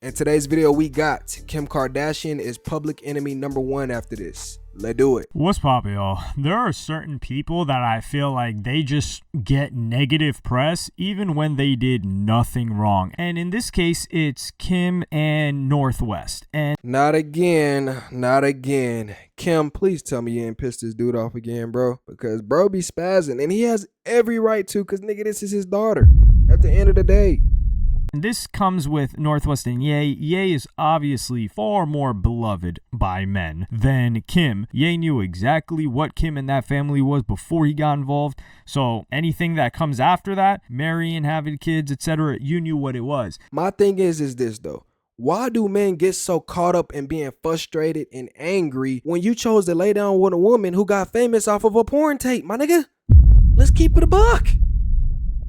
In today's video, we got Kim Kardashian is public enemy #1 after this. Let's do it. What's poppin', y'all? There are certain people that I feel like they just get negative press even when they did nothing wrong. And in this case, it's Kim and Northwest. And not again. Kim, please tell me you ain't pissed this dude off again, bro. Because bro be spazzing and he has every right to, because nigga, this is his daughter at the end of the day. this comes with Northwest and Ye. Ye is obviously far more beloved by men than Kim. Ye knew exactly what Kim and that family was before he got involved. So anything that comes after that, marrying, having kids, etc., you knew what it was. My thing is this though. Why do men get so caught up in being frustrated and angry when you chose to lay down with a woman who got famous off of a porn tape, my nigga? Let's keep it a buck.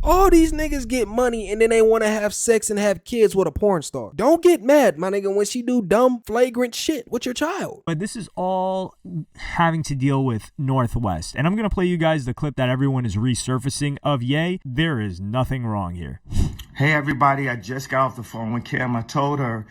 All these niggas get money and then they want to have sex and have kids with a porn star. Don't get mad, my nigga, when she do dumb, flagrant shit with your child. But this is all having to deal with Northwest. And I'm going to play you guys the clip that everyone is resurfacing of Ye. There is nothing wrong here. Hey, everybody. I just got off the phone with Kim. I told her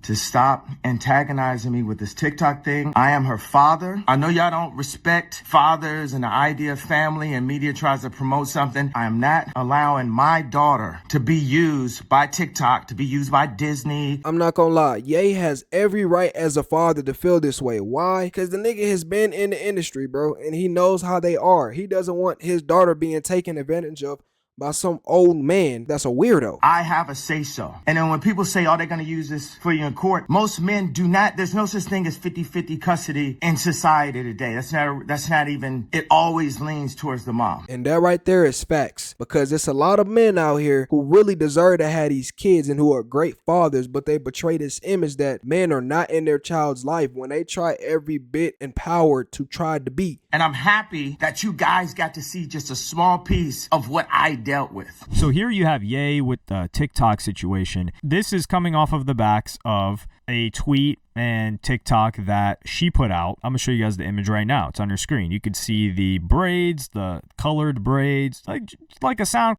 to stop antagonizing me with this TikTok thing. I am her father. I know y'all don't respect fathers and the idea of family, and media tries to promote something. I am not allowing my daughter to be used by TikTok, to be used by Disney. I'm not gonna lie, Ye has every right as a father to feel this way. Why? Because the nigga has been in the industry, bro, and he knows how they are. He doesn't want his daughter being taken advantage of by some old man that's a weirdo. I have a say-so. And then when people say, oh, they're going to use this for you in court, most men do not. There's no such thing as 50-50 custody in society today. That's not even, it always leans towards the mom. And that right there is facts, because there's a lot of men out here who really deserve to have these kids and who are great fathers, but they betray this image that men are not in their child's life when they try every bit empowered to try to be. And I'm happy that you guys got to see just a small piece of what I dealt with. So here you have Ye with the TikTok situation. This is coming off of the backs of a tweet and TikTok that she put out. I'm gonna show you guys the image right now. It's on your screen. You could see the braids, the colored braids, like a sound.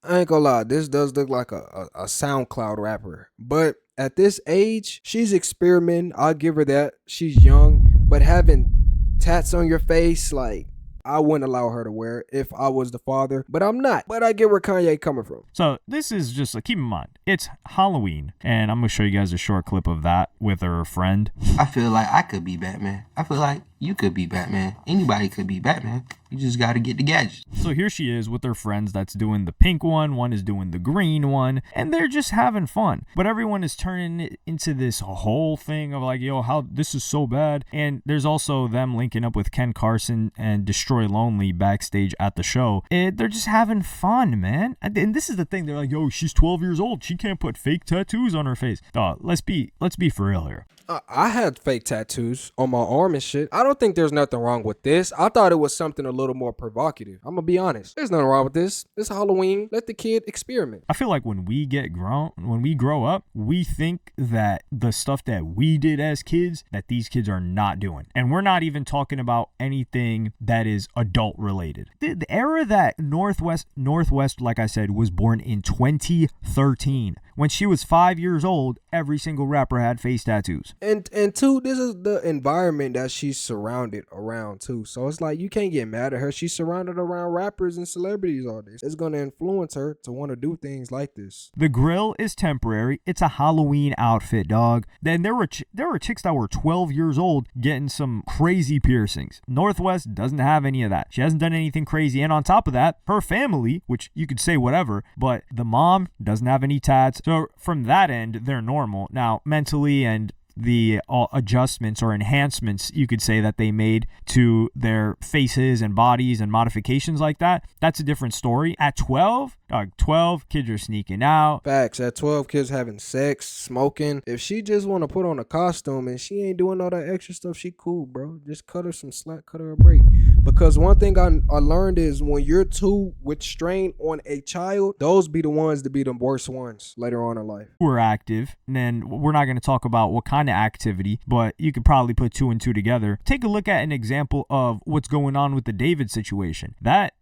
I ain't gonna lie, this does look like a SoundCloud rapper. But at this age, she's experimenting. I'll give her that. She's young, but having tats on your face, like, I wouldn't allow her to wear it if I was the father, but I'm not. But I get where Kanye coming from. So this is just like, keep in mind, it's Halloween, and I'm gonna show you guys a short clip of that with her friend. I feel like I could be Batman. I feel like you could be Batman. Anybody could be Batman. You just got to get the gadgets. So here she is with her friends that's doing the pink one is doing the green one, and they're just having fun. But everyone is turning it into this whole thing of like, yo, how this is so bad. And there's also them linking up with Ken Carson and Destroy Lonely backstage at the show. They're just having fun, man. And this is the thing. They're like, yo, she's 12 years old. She can't put fake tattoos on her face. Let's be for real here. I had fake tattoos on my arm and shit. I don't think there's nothing wrong with this. I thought it was something a little more provocative. I'm gonna be honest. There's nothing wrong with this. It's Halloween. Let the kid experiment. I feel like when we grow up, we think that the stuff that we did as kids, that these kids are not doing. And we're not even talking about anything that is adult related. The era that Northwest, like I said, was born in 2013. When she was 5 years old, every single rapper had face tattoos. And two, this is the environment that she's surrounded around too. So it's like, you can't get mad at her. She's surrounded around rappers and celebrities all this. It's going to influence her to want to do things like this. The grill is temporary. It's a Halloween outfit, dog. Then there were chicks that were 12 years old getting some crazy piercings. Northwest doesn't have any of that. She hasn't done anything crazy. And on top of that, her family, which you could say whatever, but the mom doesn't have any tats. So from that end, they're normal. Now, mentally and the adjustments or enhancements you could say that they made to their faces and bodies and modifications like that, that's a different story. At 12, 12 kids are sneaking out. Facts. At 12, kids having sex, smoking. If she just want to put on a costume and she ain't doing all that extra stuff, she cool, bro. Just cut her some slack, cut her a break. Because one thing I learned is when you're too with strain on a child, those be the ones to be the worst ones later on in life. We're active, and then we're not going to talk about what kind of activity, but you could probably put two and two together. Take a look at an example of what's going on with the David situation. That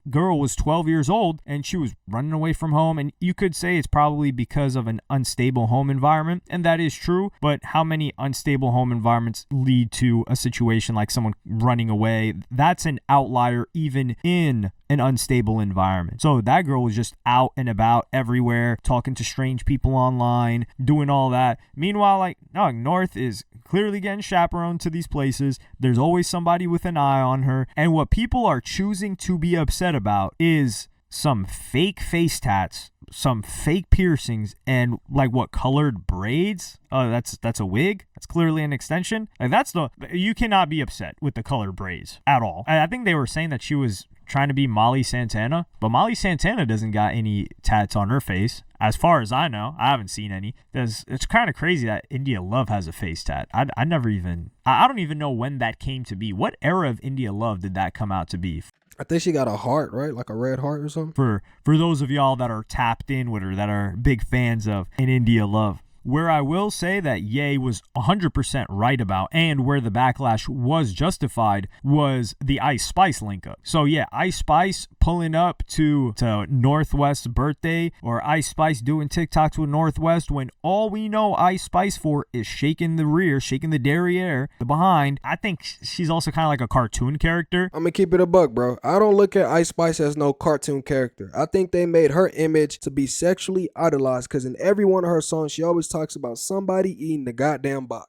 girl was 12 years old and she was running away from home. And you could say it's probably because of an unstable home environment, and that is true. But how many unstable home environments lead to a situation like someone running away? That's an outlier even in an unstable environment. So that girl was just out and about everywhere, talking to strange people online, doing all that. Meanwhile, like, no, North is clearly getting chaperoned to these places. There's always somebody with an eye on her. And what people are choosing to be upset about is some fake face tats, some fake piercings, and like what, colored braids? Oh, that's a wig. That's clearly an extension. Like you cannot be upset with the colored braids at all. I think they were saying that she was trying to be Molly Santana, but Molly Santana doesn't got any tats on her face. As far as I know, I haven't seen any. It's kind of crazy that India Love has a face tat. I don't even know when that came to be. What era of India Love did that come out to be? I think she got a heart, right? Like a red heart or something. For those of y'all that are tapped in with her, that are big fans of an India Love. Where I will say that Ye was 100% right about, and where the backlash was justified, was the Ice Spice link up. So yeah, Ice Spice pulling up to Northwest's birthday, or Ice Spice doing TikToks with Northwest, when all we know Ice Spice for is shaking the rear, shaking the derriere, the behind. I think she's also kind of like a cartoon character. I'm gonna keep it a buck, bro. I don't look at Ice Spice as no cartoon character. I think they made her image to be sexually idolized, because in every one of her songs, she always talks about somebody eating the goddamn box.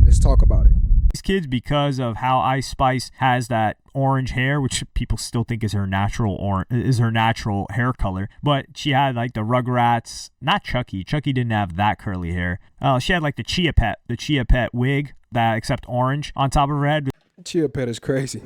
Let's talk about it. These kids, because of how Ice Spice has that orange hair, which people still think is her natural hair color, but she had like the Rugrats, not Chucky didn't have that curly hair. She had like the Chia Pet wig, that except orange on top of her head. Chia Pet is crazy.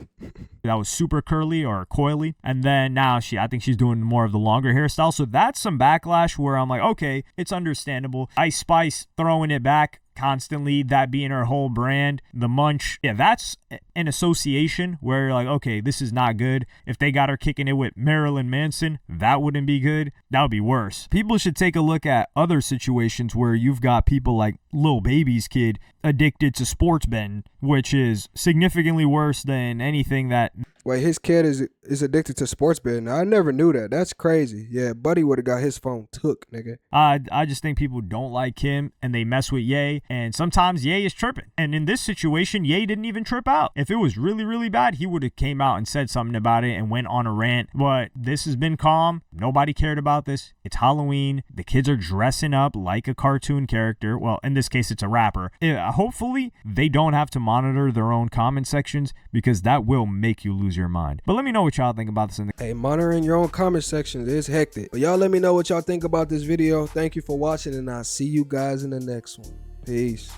That was super curly or coily. And then now I think she's doing more of the longer hairstyle. So that's some backlash where I'm like, okay, it's understandable. Ice Spice throwing it back constantly, that being her whole brand. The munch, yeah, that's an association where you're like, okay, this is not good. If they got her kicking it with Marilyn Manson, that wouldn't be good. That would be worse. People should take a look at other situations where you've got people like Lil Baby's kid addicted to sports betting, which is significantly worse than anything that... Wait, his kid is addicted to sports betting. I never knew that. That's crazy. Yeah, Buddy would have got his phone took, nigga. I just think people don't like him and they mess with Ye, and sometimes Ye is tripping. And in this situation, Ye didn't even trip out. If it was really, really bad, he would have came out and said something about it and went on a rant. But this has been calm. Nobody cared about this. It's Halloween. The kids are dressing up like a cartoon character. Well, in this case, it's a rapper. Hopefully, they don't have to monitor their own comment sections, because that will make you lose your mind. But let me know what y'all think about this. Hey, monitoring your own comment sections is hectic. But y'all let me know what y'all think about this video. Thank you for watching, and I'll see you guys in the next one. Peace.